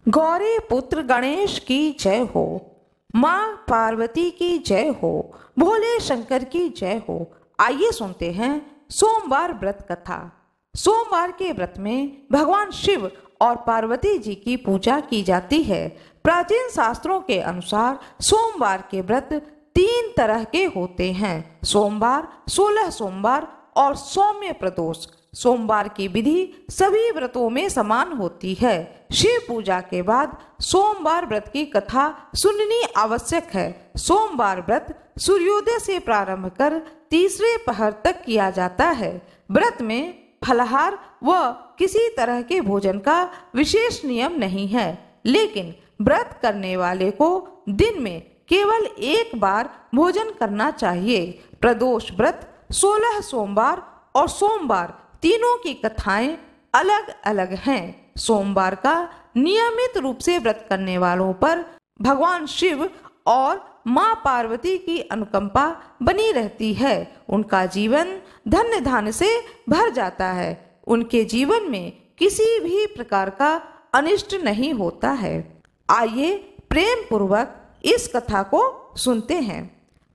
गौरी पुत्र गणेश की जय हो, माँ पार्वती की जय हो, भोले शंकर की जय हो। आइए सुनते हैं सोमवार व्रत कथा। सोमवार के व्रत में भगवान शिव और पार्वती जी की पूजा की जाती है। प्राचीन शास्त्रों के अनुसार सोमवार के व्रत 3 तरह के होते हैं: सोमवार, 16 सोमवार और सौम्य प्रदोष। सोमवार की विधि सभी व्रतों में समान होती है। शिव पूजा के बाद सोमवार व्रत की कथा सुननी आवश्यक है। सोमवार व्रत सूर्योदय से प्रारंभ कर तीसरे पहर तक किया जाता है। व्रत में फलाहार व किसी तरह के भोजन का विशेष नियम नहीं है, लेकिन व्रत करने वाले को दिन में केवल एक बार भोजन करना चाहिए। प्रदोष व्रत 16 सोमवार और सोमवार तीनों की कथाएं अलग अलग हैं। सोमवार का नियमित रूप से व्रत करने वालों पर भगवान शिव और माँ पार्वती की अनुकंपा बनी रहती है। उनका जीवन धन्य धान्य से भर जाता है। उनके जीवन में किसी भी प्रकार का अनिष्ट नहीं होता है। आइए प्रेम पूर्वक इस कथा को सुनते हैं।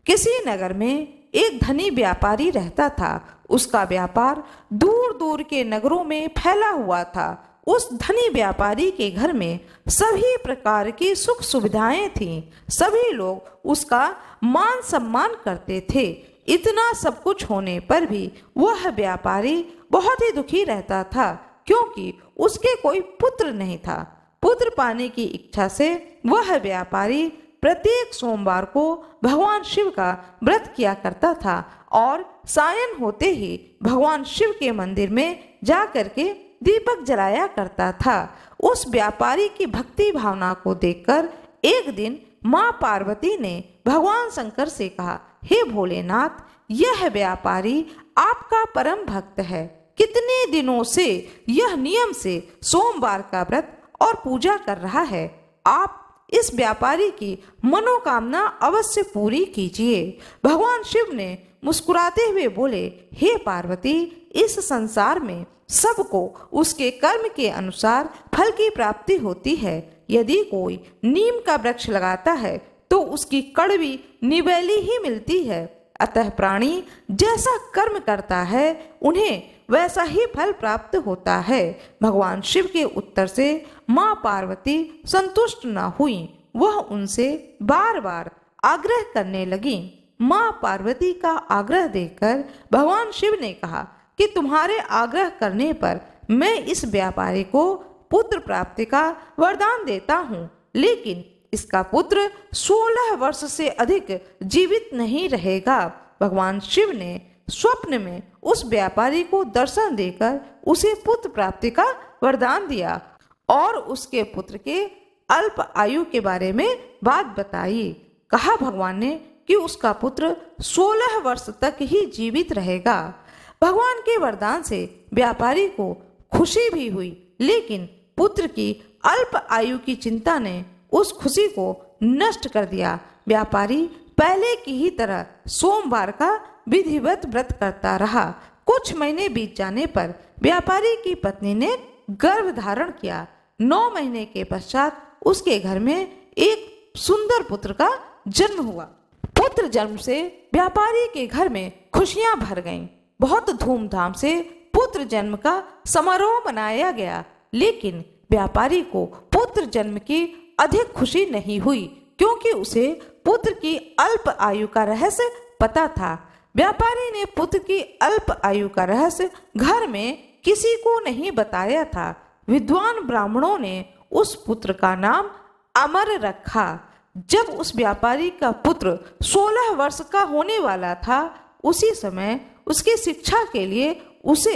किसी नगर में एक धनी व्यापारी रहता था। उसका व्यापार दूर दूर के नगरों में फैला हुआ था। उस धनी व्यापारी के घर में सभी प्रकार की सुख सुविधाएं थीं। सभी लोग उसका मान सम्मान करते थे। इतना सब कुछ होने पर भी वह व्यापारी बहुत ही दुखी रहता था, क्योंकि उसके कोई पुत्र नहीं था। पुत्र पाने की इच्छा से वह व्यापारी प्रत्येक सोमवार को भगवान शिव का व्रत किया करता था और सायं होते ही भगवान शिव के मंदिर में जा करके दीपक जलाया करता था। उस व्यापारी की भक्ति भावना को देखकर एक दिन माँ पार्वती ने भगवान शंकर से कहा, हे भोलेनाथ, यह व्यापारी आपका परम भक्त है। कितने दिनों से यह नियम से सोमवार का व्रत और पूजा कर रहा है। आप इस व्यापारी की मनोकामना अवश्य पूरी कीजिए। भगवान शिव ने मुस्कुराते हुए बोले, हे पार्वती, इस संसार में सबको उसके कर्म के अनुसार फल की प्राप्ति होती है। यदि कोई नीम का वृक्ष लगाता है तो उसकी कड़वी निबैली ही मिलती है। अतः प्राणी जैसा कर्म करता है उन्हें वैसा ही फल प्राप्त होता है। भगवान शिव के उत्तर से माँ पार्वती संतुष्ट न हुई। वह उनसे बार बार आग्रह करने लगी। माँ पार्वती का आग्रह देखकर भगवान शिव ने कहा कि तुम्हारे आग्रह करने पर मैं इस व्यापारी को पुत्र प्राप्ति का वरदान देता हूँ, लेकिन इसका पुत्र 16 वर्ष से अधिक जीवित नहीं रहेगा। भगवान शिव ने स्वप्न में उस व्यापारी को दर्शन देकर उसे पुत्र प्राप्ति का वरदान दिया और उसके पुत्र के अल्प आयु के बारे में बात बताई। कहा भगवान ने कि उसका पुत्र 16 वर्ष तक ही जीवित रहेगा। भगवान के वरदान से व्यापारी को खुशी भी हुई, लेकिन पुत्र की अल्प आयु की चिंता ने उस खुशी को नष्ट कर दिया। व्यापारी पहले की ही तरह सोमवार का विधिवत व्रत करता रहा। कुछ महीने बीत जाने पर व्यापारी की पत्नी ने गर्भ धारण किया। 9 महीने के पश्चात उसके घर में एक सुंदर पुत्र का जन्म हुआ। पुत्र जन्म से व्यापारी के घर में खुशियां भर गईं। बहुत धूमधाम से पुत्र जन्म का समारोह मनाया गया, लेकिन व्यापारी को पुत्र जन्म की अधिक खुशी नहीं हुई, क्योंकि उसे पुत्र की अल्प आयु का रहस्य पता था। व्यापारी ने पुत्र की अल्प आयु का रहस्य घर में किसी को नहीं बताया था। विद्वान ब्राह्मणों ने उस पुत्र का नाम अमर रखा। जब उस व्यापारी का पुत्र 16 वर्ष का होने वाला था, उसी समय उसकी शिक्षा के लिए उसे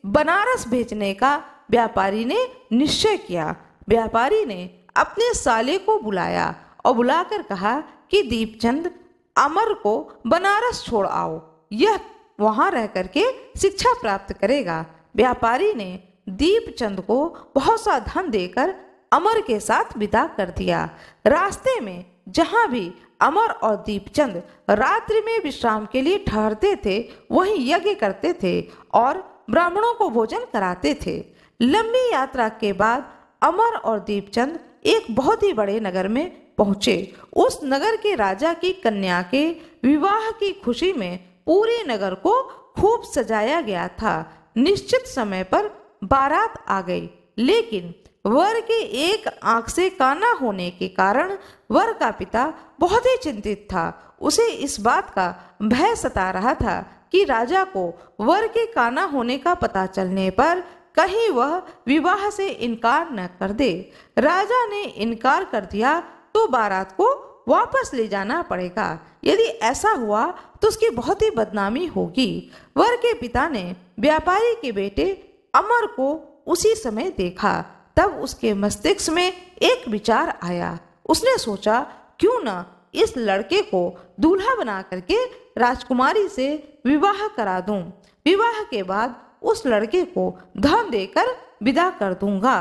बनारस भेजने का व्यापारी ने निश्चय किया। व्यापारी ने अपने साले को बुलाया और बुलाकर कहा कि दीपचंद अमर को बनारस छोड़ आओ, यह वहां रह करके शिक्षा प्राप्त करेगा। व्यापारी ने दीपचंद को बहुत सा धन देकर अमर के साथ विदा कर दिया। रास्ते में जहां भी अमर और दीपचंद रात्रि में विश्राम के लिए ठहरते थे, वहीं यज्ञ करते थे और ब्राह्मणों को भोजन कराते थे। लंबी यात्रा के बाद अमर और दीपचंद एक बहुत ही बड़े नगर में पहुंचे। उस नगर के राजा की कन्या के विवाह की खुशी में पूरे नगर को खूब सजाया गया था। निश्चित समय पर बारात आ गई, लेकिन वर के एक आंख से काना होने के कारण वर का पिता बहुत ही चिंतित था। उसे इस बात का भय सता रहा था कि राजा को वर के काना होने का पता चलने पर कहीं वह विवाह से इनकार न कर दे। राजा ने इनकार कर दिया तो बारात को वापस ले जाना पड़ेगा। यदि ऐसा हुआ तो उसकी बहुत ही बदनामी होगी। वर के पिता ने व्यापारी के बेटे अमर को उसी समय देखा। तब उसके मस्तिष्क में एक विचार आया। उसने सोचा, क्यों न इस लड़के को दूल्हा बना करके राजकुमारी से विवाह करा दूं। विवाह के बाद उस लड़के को धन देकर विदा कर दूंगा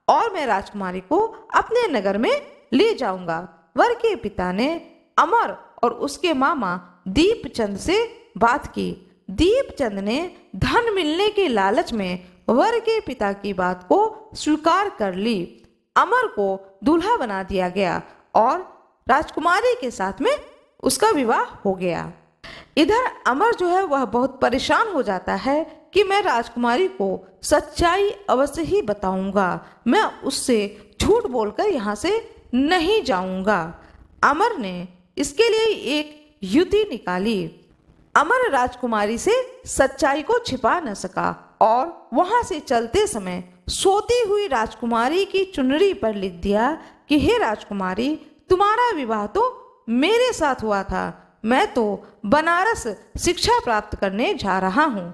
और मैं राजकुमारी को अपने नगर में ले जाऊंगा। वर के पिता ने अमर और उसके मामा दीपचंद से बात की। दीपचंद ने धन मिलने के लालच में वर के पिता की बात को स्वीकार कर ली। अमर को दूल्हा बना दिया गया और राजकुमारी के साथ में उसका विवाह हो गया। इधर अमर जो है वह बहुत परेशान हो जाता है कि मैं राजकुमारी को सच्चाई अवश्य ही बताऊंगा, मैं उससे झूठ बोलकर यहाँ से नहीं जाऊंगा। अमर ने इसके लिए एक युक्ति निकाली। अमर राजकुमारी से सच्चाई को छिपा न सका और वहां से चलते समय सोती हुई राजकुमारी की चुनरी पर लिख दिया कि हे राजकुमारी, तुम्हारा विवाह तो मेरे साथ हुआ था। मैं तो बनारस शिक्षा प्राप्त करने जा रहा हूँ।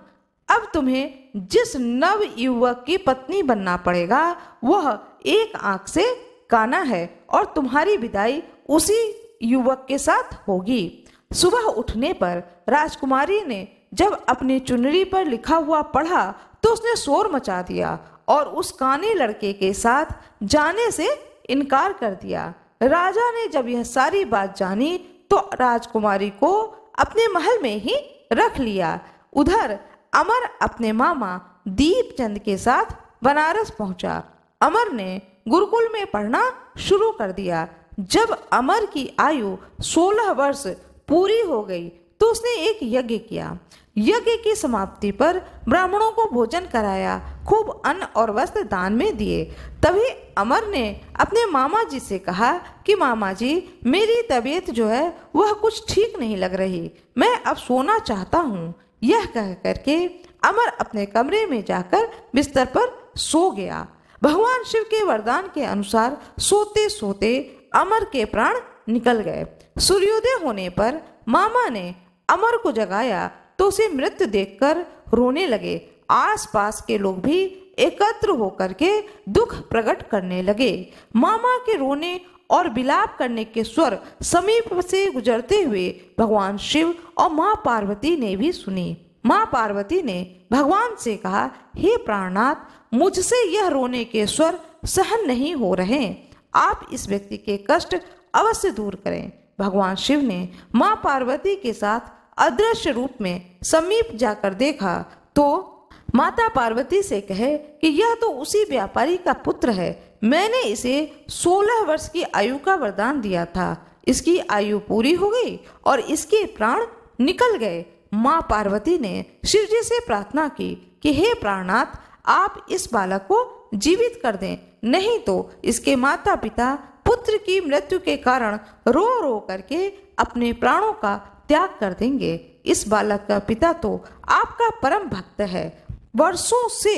अब तुम्हें जिस नव युवक की पत्नी बनना पड़ेगा वह एक आंख से काना है और तुम्हारी विदाई उसी युवक के साथ होगी। सुबह उठने पर राजकुमारी ने जब अपनी चुनरी पर लिखा हुआ पढ़ा तो उसने शोर मचा दिया और उस काने लड़के के साथ जाने से इनकार कर दिया। राजा ने जब यह सारी बात जानी तो राजकुमारी को अपने महल में ही रख लिया। उधर अमर अपने मामा दीपचंद के साथ बनारस पहुंचा। अमर ने गुरुकुल में पढ़ना शुरू कर दिया। जब अमर की आयु 16 वर्ष पूरी हो गई तो उसने एक यज्ञ किया। यज्ञ की समाप्ति पर ब्राह्मणों को भोजन कराया, खूब अन्न और वस्त्र दान में दिए। तभी अमर ने अपने मामा जी से कहा कि मामा जी, मेरी तबीयत जो है वह कुछ ठीक नहीं लग रही, मैं अब सोना चाहता हूँ। यह कह करके अमर अपने कमरे में जाकर बिस्तर पर सो गया। भगवान शिव के वरदान के अनुसार सोते सोते अमर के प्राण निकल गए। सूर्योदय होने पर मामा ने अमर को जगाया तो उसे मृत देखकर रोने लगे। आसपास के लोग भी एकत्र होकर के दुख प्रकट करने लगे। मामा के रोने और विलाप करने के स्वर समीप से गुजरते हुए भगवान शिव और माँ पार्वती ने भी सुनी। माँ पार्वती ने भगवान से कहा, हे प्राणनाथ, मुझसे यह रोने के स्वर सहन नहीं हो रहे, आप इस व्यक्ति के कष्ट अवश्य दूर करें। भगवान शिव ने माँ पार्वती के साथ अदृश्य रूप में समीप जाकर देखा तो माता पार्वती से कहे कि यह तो उसी व्यापारी का पुत्र है, मैंने इसे 16 वर्ष की आयु का वरदान दिया था। इसकी आयु पूरी हो गई और इसके प्राण निकल गए। माँ पार्वती ने शिव जी से प्रार्थना की कि हे प्राणनाथ, आप इस बालक को जीवित कर दें, नहीं तो इसके माता पिता पुत्र की मृत्यु के कारण रो रो करके अपने प्राणों का त्याग कर देंगे। इस बालक का पिता तो आपका परम भक्त है, वर्षों से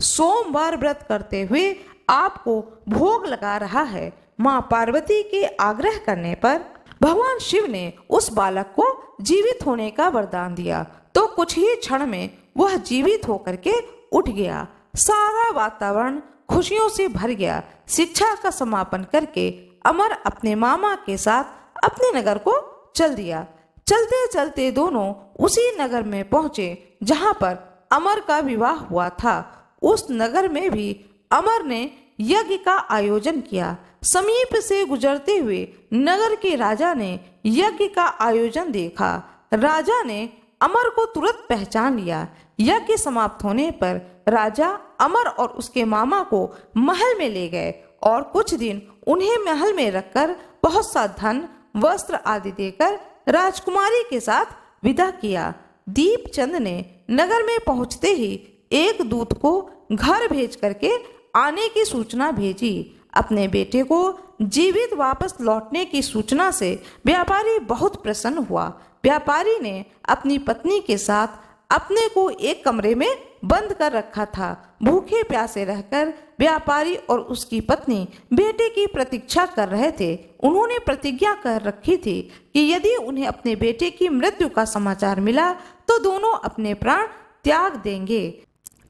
सोमवार व्रत करते हुए आपको भोग लगा रहा है। माँ पार्वती के आग्रह करने पर भगवान शिव ने उस बालक को जीवित होने का वरदान दिया तो कुछ ही क्षण में वह जीवित होकर के उठ गया। सारा वातावरण खुशियों से भर गया। शिक्षा का समापन करके अमर अपने मामा के साथ अपने नगर को चल दिया। चलते चलते दोनों उसी नगर में पहुंचे जहां पर अमर का विवाह हुआ था। उस नगर में भी अमर ने यज्ञ का आयोजन किया। समीप से गुजरते हुए नगर के राजा ने यज्ञ का आयोजन देखा। राजा ने अमर को तुरंत पहचान लिया। यज्ञ समाप्त होने पर राजा अमर और उसके मामा को महल में ले गए और कुछ दिन उन्हें महल में रखकर बहुत सा धन, वस्त्र आदि देकर राजकुमारी के साथ विदा किया। दीपचंद ने नगर में पहुंचते ही एक दूत को घर भेज करके आने की सूचना भेजी। अपने बेटे को जीवित वापस लौटने की सूचना से व्यापारी बहुत प्रसन्न हुआ। व्यापारी ने अपनी पत्नी के साथ अपने को एक कमरे में बंद कर रखा था। भूखे प्यासे रहकर व्यापारी और उसकी पत्नी बेटे की प्रतीक्षा कर रहे थे। उन्होंने प्रतिज्ञा कर रखी थी कि यदि उन्हें अपने बेटे की मृत्यु का समाचार मिला तो दोनों अपने प्राण त्याग देंगे।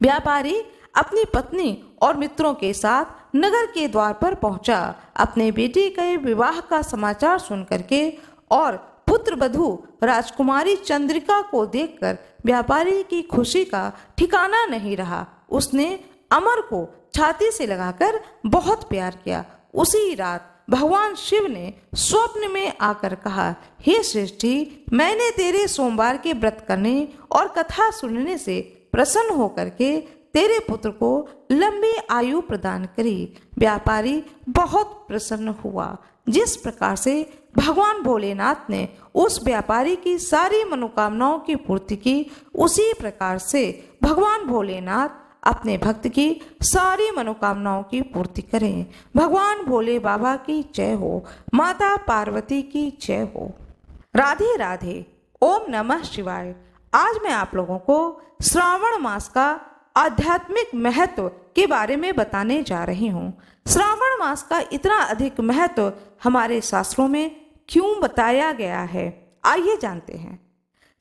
व्यापारी अपनी पत्नी और मित्रों के साथ नगर के द्वार पर पहुंचा। अपने बेटे के विवाह का समाचार सुन करके और पुत्र वधू राजकुमारी चंद्रिका को देखकर व्यापारी की खुशी का ठिकाना नहीं रहा। उसने अमर को छाती से लगाकर बहुत प्यार किया। उसी रात भगवान शिव ने स्वप्न में आकर कहा, हे श्रेष्ठी, मैंने तेरे सोमवार के व्रत करने और कथा सुनने से प्रसन्न होकर के तेरे पुत्र को लंबी आयु प्रदान करी। व्यापारी बहुत प्रसन्न हुआ। जिस प्रकार से भगवान भोलेनाथ ने उस व्यापारी की सारी मनोकामनाओं की पूर्ति की, उसी प्रकार से भगवान भोलेनाथ अपने भक्त की सारी मनोकामनाओं की पूर्ति करें। भगवान भोले बाबा की जय हो। माता पार्वती की जय हो। राधे राधे। ओम नमः शिवाय। आज मैं आप लोगों को श्रावण मास का आध्यात्मिक महत्व के बारे में बताने जा रही हूँ। श्रावण मास का इतना अधिक महत्व हमारे शास्त्रों में क्यों बताया गया है, आइए जानते हैं।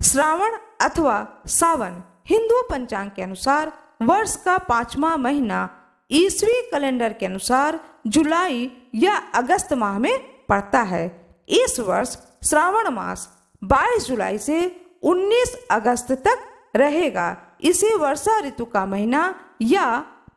श्रावण अथवा सावन हिंदू पंचांग के अनुसार वर्ष का 5वां महीना ईसवी कैलेंडर के अनुसार जुलाई या अगस्त माह में पड़ता है। इस वर्ष श्रावण मास 22 जुलाई से 19 अगस्त तक रहेगा। इसे वर्षा ऋतु का महीना या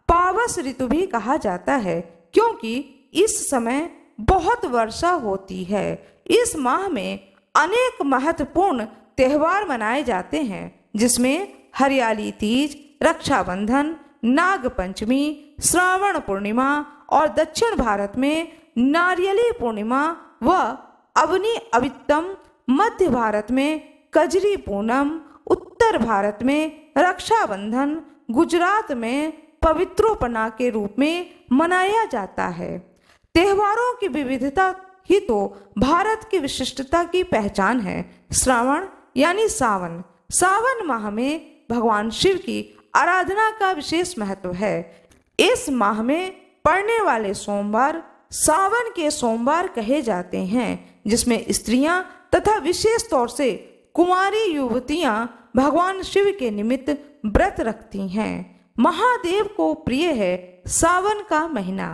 पावस ऋतु भी कहा जाता है, क्योंकि इस समय बहुत वर्षा होती है। इस माह में अनेक महत्वपूर्ण त्योहार मनाए जाते हैं, जिसमें हरियाली तीज, रक्षाबंधन, नाग पंचमी, श्रावण पूर्णिमा और दक्षिण भारत में नारियली पूर्णिमा व अवनी अवित्तम, मध्य भारत में कजरी पूनम, उत्तर भारत में रक्षाबंधन, गुजरात में पवित्रोपना के रूप में मनाया जाता है। त्योहारों की विविधता ही तो भारत की विशिष्टता की पहचान है। श्रावण यानी सावन। सावन माह में भगवान शिव की आराधना का विशेष महत्व है। इस माह में पड़ने वाले सोमवार सावन के सोमवार कहे जाते हैं, जिसमें स्त्रियां तथा विशेष तौर से कुंवारी युवतियां भगवान शिव के निमित्त व्रत रखती हैं। महादेव को प्रिय है सावन का महीना।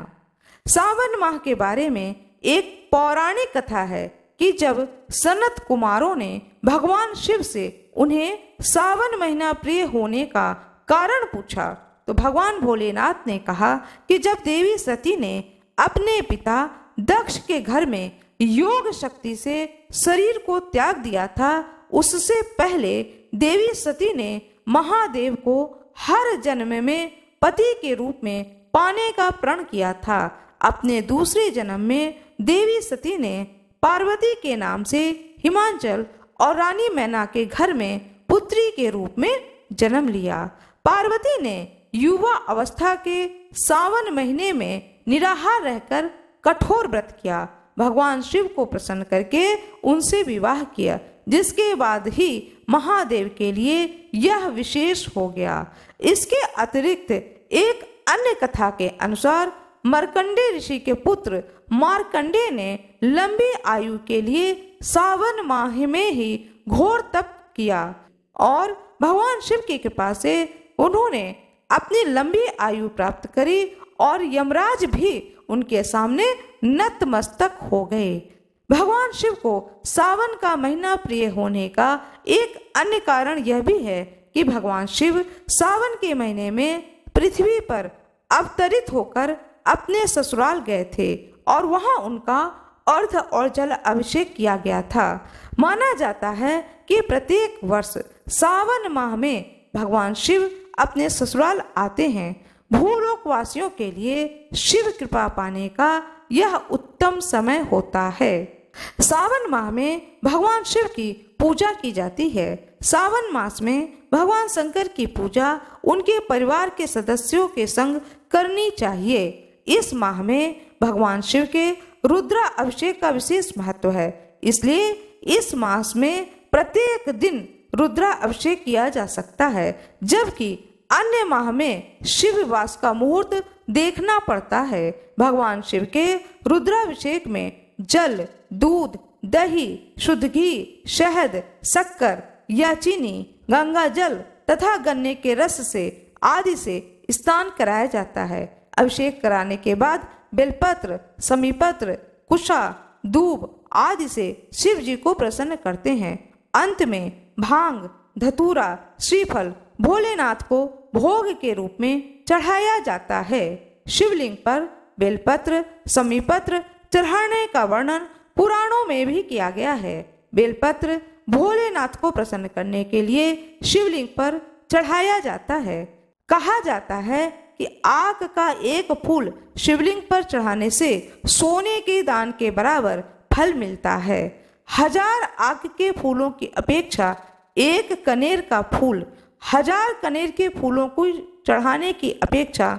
सावन माह के बारे में एक पौराणिक कथा है कि जब सनत कुमारों ने भगवान शिव से उन्हें सावन महीना प्रिय होने का कारण पूछा, तो भगवान भोलेनाथ ने कहा कि जब देवी सती ने अपने पिता दक्ष के घर में योग शक्ति से शरीर को त्याग दिया था, उससे पहले देवी सती ने महादेव को हर जन्म में पति के रूप में पाने का प्रण किया था। अपने दूसरे जन्म में देवी सती ने पार्वती के नाम से हिमाचल और रानी मैना के घर में पुत्री के रूप में जन्म लिया। पार्वती ने युवा अवस्था के सावन महीने में निराहार रहकर कठोर व्रत किया। भगवान शिव को प्रसन्न करके उनसे विवाह किया, जिसके बाद ही महादेव के लिए यह विशेष हो गया। इसके अतिरिक्त एक अन्य कथा के अनुसार मार्कंडे ऋषि के पुत्र मार्कंडे ने लंबी आयु के लिए सावन माह में ही घोर तप किया और भगवान शिव की कृपा से उन्होंने अपनी लंबी आयु प्राप्त करी और यमराज भी उनके सामने नतमस्तक हो गए। भगवान शिव को सावन का महीना प्रिय होने का एक अन्य कारण यह भी है कि भगवान शिव सावन के महीने में पृथ्वी पर अवतरित होकर अपने ससुराल गए थे और वहां उनका अर्ध और जल अभिषेक किया गया था। माना जाता है कि प्रत्येक वर्ष सावन माह में भगवान शिव अपने ससुराल आते हैं। भूलोक वासियों के लिए शिव कृपा पाने का यह उत्तम समय होता है। सावन माह में भगवान शिव की पूजा की जाती है। सावन मास में भगवान शंकर की पूजा उनके परिवार के सदस्यों के संग करनी चाहिए। इस माह में भगवान शिव के रुद्र अभिषेक का विशेष महत्व है, इसलिए इस मास में प्रत्येक दिन रुद्र अभिषेक किया जा सकता है, जबकि अन्य माह में शिव विवास का मुहूर्त देखना पड़ता है। भगवान शिव के रुद्राभिषेक में जल, दूध, दही, शुद्ध घी, शहद, शक्कर या चीनी, गंगा जल तथा गन्ने के रस से आदि से स्नान कराया जाता है। अभिषेक कराने के बाद बेलपत्र, समीपत्र, कुशा, दूब आदि से शिव जी को प्रसन्न करते हैं। अंत में भांग, धतूरा, श्रीफल भोलेनाथ को भोग के रूप में चढ़ाया जाता है। शिवलिंग पर बेलपत्र, समीपत्र चढ़ाने का वर्णन पुराणों में भी किया गया है। बेलपत्र भोलेनाथ को प्रसन्न करने के लिए शिवलिंग पर चढ़ाया जाता है। कहा जाता है कि आग का एक फूल शिवलिंग पर चढ़ाने से सोने के दान के बराबर फल मिलता है। 1000 आग के फूलों की अपेक्षा एक कनेर का फूल 1000 कनेर के फूलों को चढ़ाने की अपेक्षा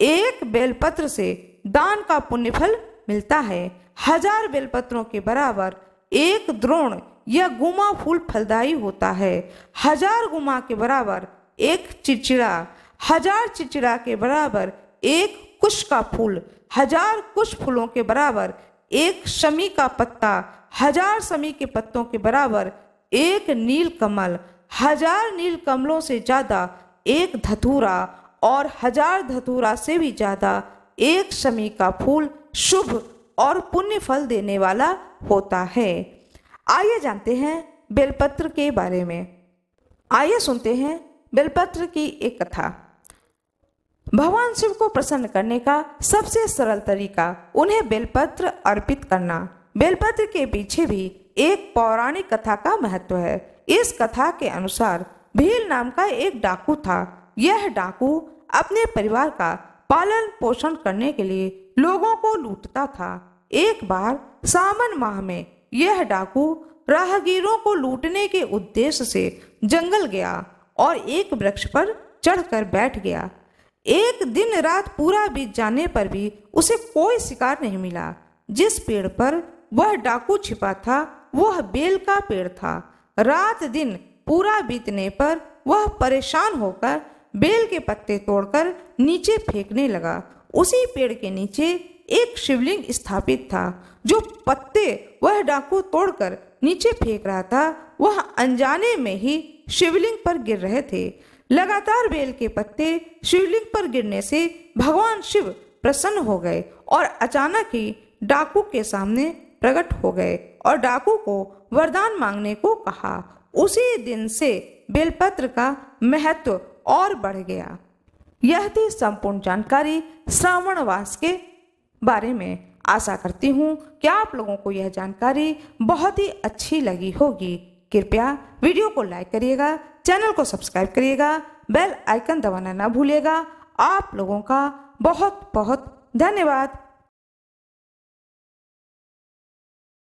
एक बेलपत्र से दान का पुण्य फल मिलता है। 1000 बेलपत्रों के बराबर एक द्रोण या गुमा फूल फलदायी होता है। 1000 गुमा के बराबर एक चिचिड़ा, 1000 चिचिड़ा के बराबर एक कुश का फूल, 1000 कुश फूलों के बराबर एक शमी का पत्ता, 1000 शमी के पत्तों के बराबर एक नील कमल, 1000 नील कमलों से ज्यादा एक धतूरा और 1000 धतूरा से भी ज्यादा एक शमी का फूल शुभ और पुण्य फल देने वाला होता है। आइए जानते हैं बेलपत्र के बारे में। आइए सुनते हैं बेलपत्र की एक कथा। भगवान शिव को प्रसन्न करने का सबसे सरल तरीका उन्हें बेलपत्र अर्पित करना। बेलपत्र के पीछे भी एक पौराणिक कथा का महत्व है। इस कथा के अनुसार भील नाम का एक डाकू था। यह डाकू अपने परिवार का पालन पोषण करने के लिए लोगों को लूटता था। एक बार सावन माह में यह डाकू राहगीरों को लूटने के उद्देश्य से जंगल गया और एक वृक्ष पर चढ़कर बैठ गया। एक दिन रात पूरा बीत जाने पर भी उसे कोई शिकार नहीं मिला। जिस पेड़ पर वह डाकू छिपा था वह बेल का पेड़ था। रात दिन पूरा बीतने पर वह परेशान होकर बेल के पत्ते तोड़कर नीचे फेंकने लगा। उसी पेड़ के नीचे एक शिवलिंग स्थापित था। जो पत्ते वह डाकू तोड़कर नीचे फेंक रहा था वह अनजाने में ही शिवलिंग पर गिर रहे थे। लगातार बेल के पत्ते शिवलिंग पर गिरने से भगवान शिव प्रसन्न हो गए और अचानक ही डाकू के सामने प्रकट हो गए और डाकू को वरदान मांगने को कहा। उसी दिन से बेलपत्र का महत्व और बढ़ गया। यह थी संपूर्ण जानकारी श्रावण मास के बारे में। आशा करती हूँ कि आप लोगों को यह जानकारी बहुत ही अच्छी लगी होगी। कृपया वीडियो को लाइक करिएगा, चैनल को सब्सक्राइब करिएगा, बेल आइकन दबाना ना भूलिएगा। आप लोगों का बहुत बहुत धन्यवाद।